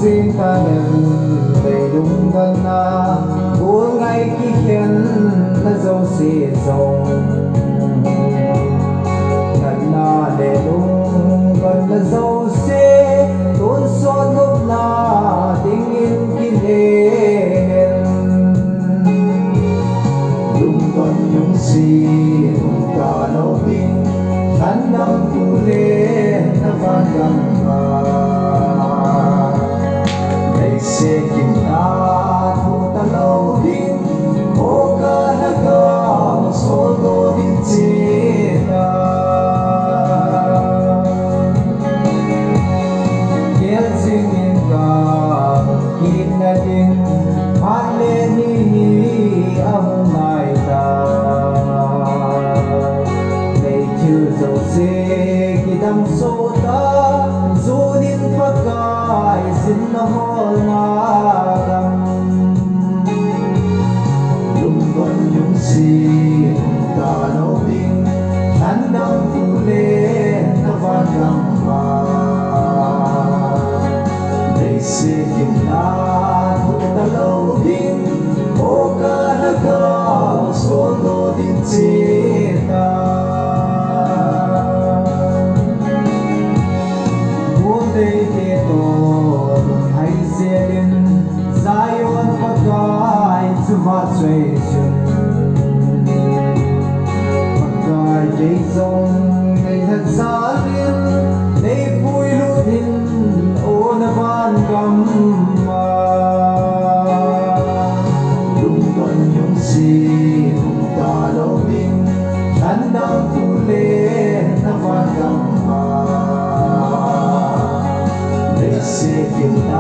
Riêng ta nhận về đúng gần na của ngày khi khen ta dâu xì dòng gần na để đúng gần là dâu xê tôn xót lúc na tình yên kín hên đúng gần những gì đúng cả nấu tin khán năm tu lên ta van gần se kita ta lâu din o ka na ka so do din chita kiel singin ka kina din hale ni ang nai ta nei chu zo se kidam so ta zo din pakai sin na hol na và xoay dần pagkai dây dòng ngày thật xa liên để vui lúc hin ô na van gam ma đúng tuần những gì ta đâu tin hắn đang tu lên na van gam ma để sẽ tìm